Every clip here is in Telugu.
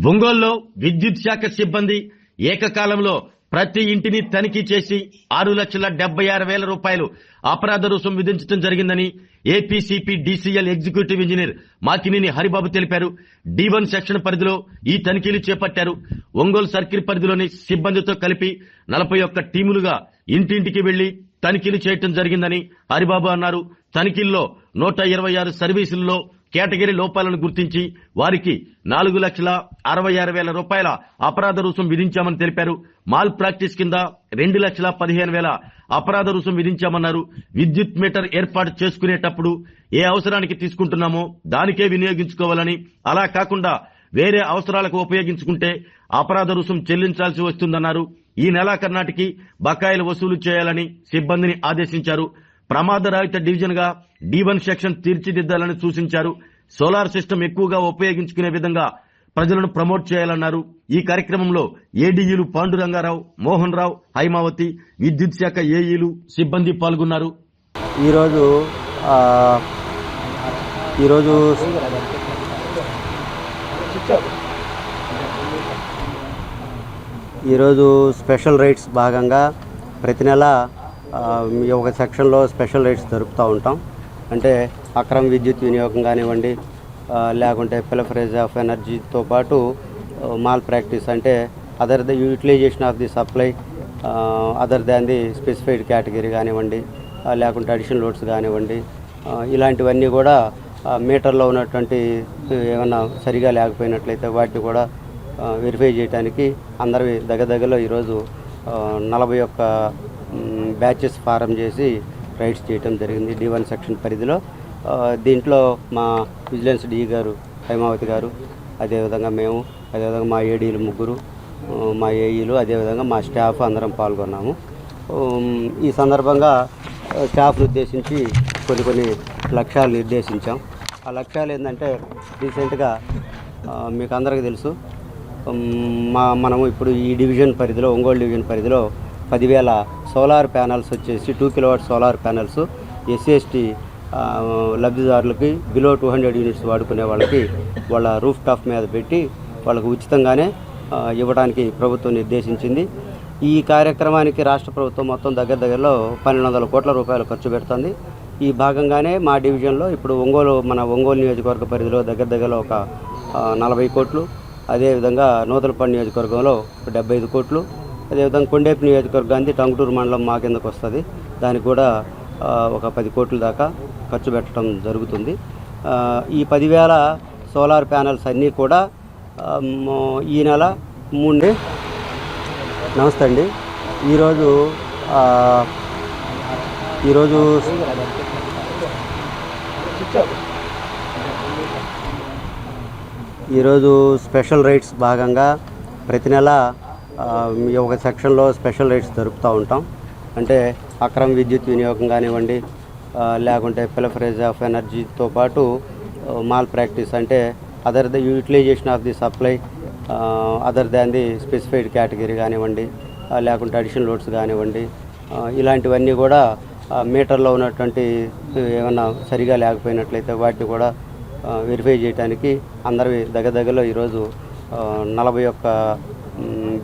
ఒంగోలులో విద్యుత్ శాఖ సిబ్బంది ఏకకాలంలో ప్రతి ఇంటిని తనిఖీ చేసి 6,76,000 రూపాయలు అపరాధ రుసుం విధించడం జరిగిందని APCP DCL executive engineer Makineni Haribabu తెలిపారు. D1 సెక్షన్ పరిధిలో ఈ తనిఖీలు చేపట్టారు. ఒంగోలు సర్కిల్ పరిధిలోని సిబ్బందితో కలిపి 41 టీములుగా ఇంటింటికి వెళ్లి తనిఖీలు చేయడం జరిగిందని హరిబాబు అన్నారు. తనిఖీల్లో 126 సర్వీసుల్లో కేటగిరీ లోపాలను గుర్తించి వారికి 4,66,000 రూపాయల అపరాధ రుసుం విధించామని తెలిపారు. మాల్ ప్రాక్టీస్ కింద 2,15,000 అపరాధ రుసుం విధించామన్నారు. విద్యుత్ మీటర్ ఏర్పాటు చేసుకునేటప్పుడు ఏ అవసరానికి తీసుకుంటున్నామో దానికే వినియోగించుకోవాలని, అలా కాకుండా వేరే అవసరాలకు ఉపయోగించుకుంటే అపరాధ రుసుం చెల్లించాల్సి వస్తుందన్నారు. ఈ నెలాఖరు బకాయిలు వసూలు చేయాలని సిబ్బందిని ఆదేశించారు. ప్రమాదరహిత డివిజన్ గా D1 సెక్షన్ తీర్చిదిద్దాలని సూచించారు. సోలార్ సిస్టమ్ ఎక్కువగా ఉపయోగించుకునే విధంగా ప్రజలను ప్రమోట్ చేయాలన్నారు. ఈ కార్యక్రమంలో ఏడీఈలు పాండురంగారావు, మోహన్ రావు, హైమావతి, విద్యుత్ శాఖ ఏఈలు, సిబ్బంది పాల్గొన్నారు. ఈరోజు స్పెషల్ రైట్స్ భాగంగా ప్రతి నెల ఒక సెక్షన్లో స్పెషల్ రైట్స్ జరుపుతూ ఉంటాం. అంటే అక్రమ విద్యుత్ వినియోగం కానివ్వండి, లేకుంటే పిలఫరేజ్ ఆఫ్ ఎనర్జీతో పాటు మాల్ ప్రాక్టీస్ అంటే other the utilization of the supply other than the specified category కానివ్వండి, లేకుంటే అడిషనల్ లోడ్స్ కానివ్వండి, ఇలాంటివన్నీ కూడా మీటర్లో ఉన్నటువంటి ఏమన్నా సరిగా లేకపోయినట్లయితే వాటిని కూడా వెరిఫై చేయడానికి అందరి దగ్గరలో ఈరోజు 41 బ్యాచెస్ ఫారం చేసి రైడ్స్ చేయడం జరిగింది D1 సెక్షన్ పరిధిలో. దీంట్లో మా విజిలెన్స్ DE గారు, హైమావతి గారు, అదేవిధంగా మేము, అదేవిధంగా మా ఏడీలు ముగ్గురు, మా ఏఈలు, అదేవిధంగా మా స్టాఫ్ అందరం పాల్గొన్నాము. ఈ సందర్భంగా స్టాఫ్ను ఉద్దేశించి కొన్ని లక్ష్యాలు నిర్దేశించాం. ఆ లక్ష్యాలు ఏంటంటే రీసెంట్గా మీకు అందరికీ తెలుసు, మనము ఇప్పుడు ఈ డివిజన్ పరిధిలో, ఒంగోలు డివిజన్ పరిధిలో 10,000 సోలార్ ప్యానల్స్ వచ్చేసి 2 కిలోవాట్ సోలార్ ప్యానల్స్ SC/ST లబ్ధిదారులకి బిలో 200 యూనిట్స్ వాడుకునే వాళ్ళకి వాళ్ళ రూఫ్ టాప్ మీద పెట్టి వాళ్ళకు ఉచితంగానే ఇవ్వడానికి ప్రభుత్వం నిర్దేశించింది. ఈ కార్యక్రమానికి రాష్ట్ర ప్రభుత్వం మొత్తం దగ్గరలో 1,200 కోట్ల రూపాయలు ఖర్చు పెడుతుంది. ఈ భాగంగానే మా డివిజన్లో ఇప్పుడు మన ఒంగోలు నియోజకవర్గ పరిధిలో దగ్గరలో ఒక 40 కోట్లు, అదేవిధంగా నూతలపల్లి నియోజకవర్గంలో 75 కోట్లు, అదేవిధంగా కొండేపు నియోజకవర్గానికి టంగుటూరు మండలం మా కిందకు వస్తుంది, దానికి కూడా ఒక 10 కోట్ల దాకా ఖర్చు పెట్టడం జరుగుతుంది. ఈ 10,000 సోలార్ ప్యానల్స్ అన్నీ కూడా ఈ నెల 3. నమస్తే అండి. ఈరోజు స్పెషల్ రైట్స్ భాగంగా ప్రతి నెల ఒక సెక్షన్లో స్పెషల్ రైట్స్ జరుపుతూ ఉంటాం. అంటే అక్రమ విద్యుత్ వినియోగం కానివ్వండి, లేకుంటే పిలఫరేజ్ ఆఫ్ ఎనర్జీతో పాటు మాల్ ప్రాక్టీస్ అంటే other the utilization of the supply other than the specified category కానివ్వండి, లేకుంటే అడిషనల్ లోడ్స్ కానివ్వండి, ఇలాంటివన్నీ కూడా మీటర్లో ఉన్నటువంటి ఏమన్నా సరిగా లేకపోయినట్లయితే వాటిని కూడా వెరిఫై చేయడానికి అందరి దగ్గరలో ఈరోజు 41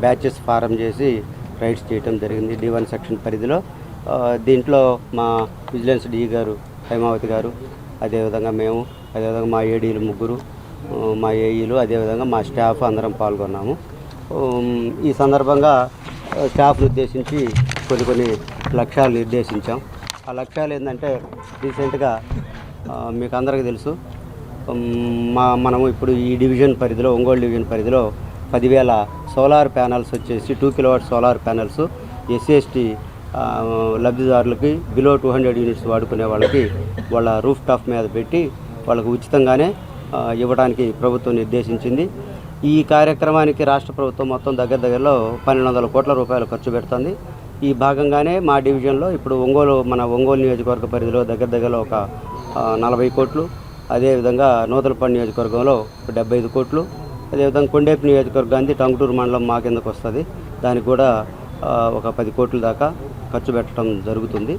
బ్యాచెస్ ఫారం చేసి రైడ్స్ చేయడం జరిగింది D1 సెక్షన్ పరిధిలో. దీంట్లో మా విజిలెన్స్ DE గారు, హైమావతి గారు, అదేవిధంగా మేము, అదేవిధంగా మా ఏడీలు ముగ్గురు, మా ఏఈలు, అదేవిధంగా మా స్టాఫ్ అందరం పాల్గొన్నాము. ఈ సందర్భంగా స్టాఫ్ను ఉద్దేశించి కొన్ని లక్ష్యాలు నిర్దేశించాం. ఆ లక్ష్యాలు ఏంటంటే రీసెంట్గా మీకు అందరికీ తెలుసు, మనము ఇప్పుడు ఈ డివిజన్ పరిధిలో, ఒంగోలు డివిజన్ పరిధిలో 10,000 సోలార్ ప్యానల్స్ వచ్చేసి 2 కిలోవాట్ సోలార్ ప్యానల్స్ SC/ST లబ్ధిదారులకి బిలో 200 యూనిట్స్ వాడుకునే వాళ్ళకి వాళ్ళ రూఫ్ టాప్ మీద పెట్టి వాళ్ళకు ఉచితంగానే ఇవ్వడానికి ప్రభుత్వం నిర్దేశించింది. ఈ కార్యక్రమానికి రాష్ట్ర ప్రభుత్వం మొత్తం దగ్గరలో 1,200 కోట్ల రూపాయలు ఖర్చు పెడుతుంది. ఈ భాగంగానే మా డివిజన్లో ఇప్పుడు మన ఒంగోలు నియోజకవర్గ పరిధిలో దగ్గరలో ఒక 40 కోట్లు, అదేవిధంగా నూతలపల్లి నియోజకవర్గంలో 75 కోట్లు, అదేవిధంగా కొండేపు నియోజకవర్గానికి టంగుటూరు మండలం మా కిందకు వస్తుంది, దానికి కూడా ఒక 10 కోట్ల దాకా ఖర్చు పెట్టడం జరుగుతుంది.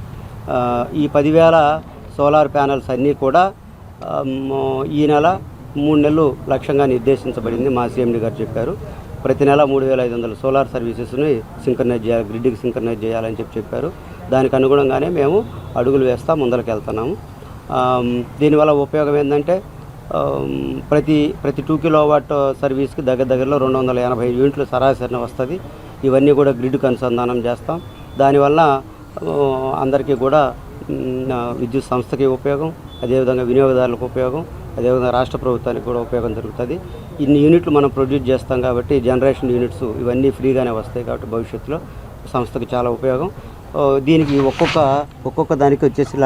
ఈ 10,000 సోలార్ ప్యానల్స్ అన్నీ కూడా ఈ నెల 3 నెలలు లక్ష్యంగా నిర్దేశించబడింది. మా సీఎండీ గారు చెప్పారు. ప్రతి నెల 3,500 సోలార్ సర్వీసెస్ని సింక్రనైజ్ చేయాలి, గ్రిడ్కి సింక్రనైజ్ చేయాలని చెప్పారు. దానికి అనుగుణంగానే మేము అడుగులు వేస్తా ముందరికి వెళ్తున్నాము. దీనివల్ల ఉపయోగం ఏంటంటే ప్రతి 2 కిలోవాట్ సర్వీస్కి దగ్గరలో 280 యూనిట్లు సరాసరిన వస్తుంది. ఇవన్నీ కూడా గ్రిడ్కు అనుసంధానం చేస్తాం. దానివల్ల అందరికీ కూడా విద్యుత్ సంస్థకి ఉపయోగం, అదేవిధంగా వినియోగదారులకు ఉపయోగం, అదేవిధంగా రాష్ట్ర ప్రభుత్వానికి కూడా ఉపయోగం జరుగుతుంది. ఇన్ని యూనిట్లు మనం ప్రొడ్యూస్ చేస్తాం కాబట్టి జనరేషన్ యూనిట్స్ ఇవన్నీ ఫ్రీగానే వస్తాయి కాబట్టి భవిష్యత్తులో సంస్థకి చాలా ఉపయోగం. దీనికి ఒక్కొక్క దానికి వచ్చేసి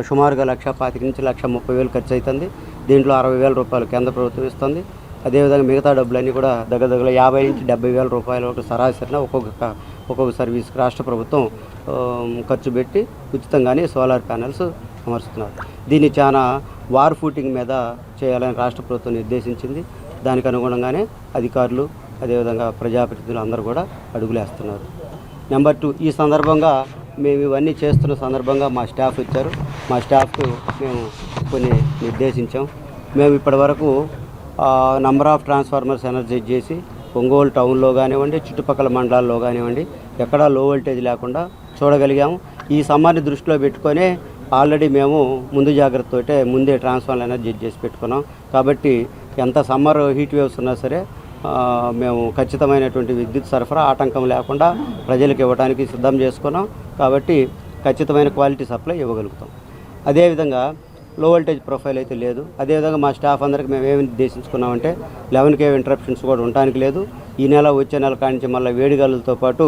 సుమారుగా 1,25,000 నుంచి 1,30,000 ఖర్చు అవుతుంది. దీంట్లో 60,000 రూపాయలు కేంద్ర ప్రభుత్వం ఇస్తుంది. అదేవిధంగా మిగతా డబ్బులన్నీ కూడా దగ్గర 50,000 నుంచి 70,000 రూపాయల వరకు సరాసరిన ఒక్కొక్క సర్వీస్కి రాష్ట్ర ప్రభుత్వం ఖర్చు పెట్టి ఉచితంగానే సోలార్ ప్యానెల్స్ అమరుస్తున్నారు. దీన్ని చాలా వార్ ఫూటింగ్ మీద చేయాలని రాష్ట్ర ప్రభుత్వం నిర్దేశించింది. దానికి అనుగుణంగానే అధికారులు అదేవిధంగా ప్రజాప్రతినిధులు అందరూ కూడా అడుగులేస్తున్నారు. నెంబర్ 2, ఈ సందర్భంగా మేము ఇవన్నీ చేస్తున్న సందర్భంగా మా స్టాఫ్ వచ్చారు. మా స్టాఫ్కు మేము కొన్ని నిర్దేశించాం. మేము ఇప్పటి వరకు నంబర్ ఆఫ్ ట్రాన్స్ఫార్మర్స్ ఎనర్జైజ్ చేసి ఒంగోలు టౌన్లో కానివ్వండి, చుట్టుపక్కల మండలాల్లో కానివ్వండి, ఎక్కడా లో వోల్టేజ్ లేకుండా చూడగలిగాము. ఈ సమ్మర్ని దృష్టిలో పెట్టుకొని ఆల్రెడీ మేము ముందు జాగ్రత్తతోటే ముందే ట్రాన్స్ఫార్మర్ ఎనర్జైజ్ చేసి పెట్టుకున్నాం. కాబట్టి ఎంత సమ్మర్ హీట్ వేవ్స్ ఉన్నా సరే మేము ఖచ్చితమైనటువంటి విద్యుత్ సరఫరా ఆటంకం లేకుండా ప్రజలకు ఇవ్వడానికి సిద్ధం చేసుకున్నాం. కాబట్టి ఖచ్చితమైన క్వాలిటీ సప్లై ఇవ్వగలుగుతాం. అదేవిధంగా లో వోల్టేజ్ ప్రొఫైల్ అయితే లేదు. అదేవిధంగా మా స్టాఫ్ అందరికి మేము ఏమి నిర్దేశించుకున్నామంటే 11 kV ఇంటరప్షన్స్ కూడా ఉండడానికి లేదు. ఈ నెల వచ్చే నెల కానించి మళ్ళీ వేడిగాలులతో పాటు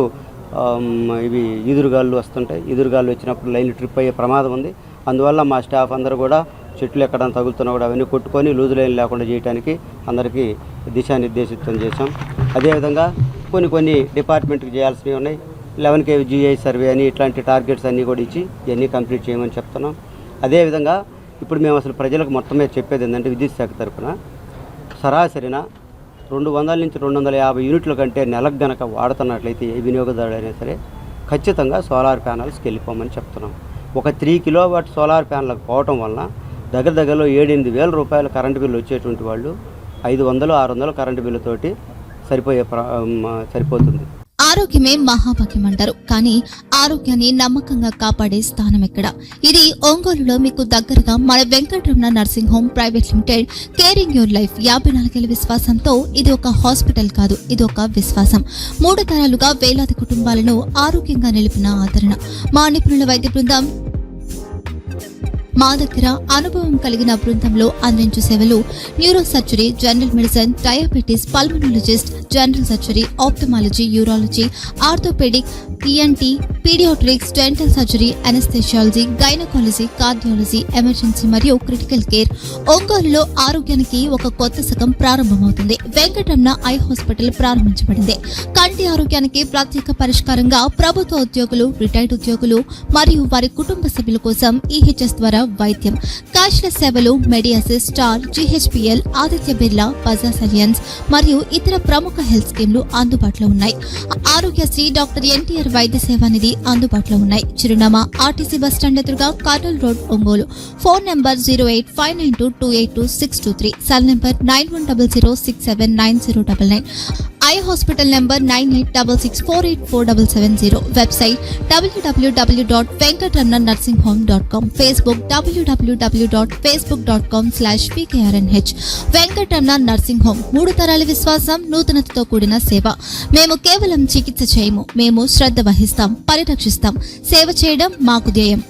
ఇవి ఈదురుగాళ్ళు వస్తుంటాయి. ఈదురుగాళ్ళు వచ్చినప్పుడు లైన్ ట్రిప్ అయ్యే ప్రమాదం ఉంది. అందువల్ల మా స్టాఫ్ అందరూ కూడా చెట్లు ఎక్కడ తగులుతున్నా కూడా అవన్నీ కొట్టుకొని లూజు లైన్ లేకుండా చేయడానికి అందరికీ దిశానిర్దేశితం చేశాం. అదేవిధంగా కొన్ని డిపార్ట్మెంట్కి చేయాల్సినవి ఉన్నాయి. 11 kV GI సర్వే అని ఇట్లాంటి టార్గెట్స్ అన్నీ కూడా ఇచ్చి ఇవన్నీ కంప్లీట్ చేయమని చెప్తున్నాం. అదేవిధంగా ఇప్పుడు మేము అసలు ప్రజలకు మొత్తమే చెప్పేది ఏంటంటే విద్యుత్ శాఖ తరఫున సరాసరిన 200 నుంచి 250 యూనిట్ల కంటే నెలకు గనక వాడుతున్నట్లయితే ఏ వినియోగదారుడు అయినా సరే ఖచ్చితంగా సోలార్ ప్యానల్స్కి వెళ్ళిపోమని చెప్తున్నాం. ఒక 3 కిలోవాట్ సోలార్ ప్యానల్కి పోవటం వలన దగ్గరలో 7-8 వేల రూపాయల కరెంటు బిల్లు వచ్చేటువంటి వాళ్ళు 500-600 కరెంటు బిల్లుతోటి సరిపోతుంది. ఆరోగ్యమే మహాభాగ్యం అంటారు. కానీ ఆరోగ్యాన్ని నమ్మకంగా కాపాడే స్థానం ఎక్కడ? ఇది ఒంగోలులో మీకు దగ్గరగా మన Venkataramana nursing home private limited. Caring your life 54 ఏళ్ల విశ్వాసంతో ఇది ఒక హాస్పిటల్ కాదు, ఇది ఒక విశ్వాసం. 3 తరాలుగా వేలాది కుటుంబాలను ఆరోగ్యంగా నిలిపిన ఆదరణ. మా నిపుణుల వైద్య బృందం మా దగ్గర అనుభవం కలిగిన బృందంలో అందించే సేవలు neuro surgery, general medicine, diabetes, pulmonologist, general surgery, ophthalmology, urology, orthopaedic, ENT, paediatrics, dental surgery, anaesthesiology, gynaecology, cardiology, emergency మరియు క్రిటికల్ కేర్. ఒంగోలులో ఆరోగ్యానికి ఒక కొత్త శకం ప్రారంభమవుతుంది. వెంకటరమణ ఐ హాస్పిటల్ ప్రారంభించబడింది. కంటి ఆరోగ్యానికి ప్రత్యేక పరిష్కారంగా ప్రభుత్వ ఉద్యోగులు, రిటైర్డ్ ఉద్యోగులు మరియు వారి కుటుంబ సభ్యుల కోసం EHS ద్వారా వైద్యం, క్యాష్లెస్ సేవలు, Medi Assist, Star, GHPL, Aditya Birla, Bajaj Allianz మరియు ఇతర ప్రముఖ హెల్త్ స్కీమ్లు అందుబాటులో ఉన్నాయి. ఆరోగ్యశ్రీ, డాక్టర్ NTR వైద్య సేవా నిధి అందుబాటులో ఉన్నాయి. చిరునామా RTC బస్టాండ్ ఎదురుగా, Kurnool road, Ongole. Phone number 08592282623, cell number 9100679099. Eye hospital number 9866484770. Website www.venkatramanarsinghome.com. Facebook www.facebook.com/pkrnh. Venkataramana nursing home 3 తరాల విశ్వాసం, నూతనతతో కూడిన సేవ. మేము కేవలం చికిత్స చేయము, మేము శ్రద్ధ వహిస్తాం, పరిరక్షిస్తాం. సేవ చేయడం మాకు ధ్యేయం.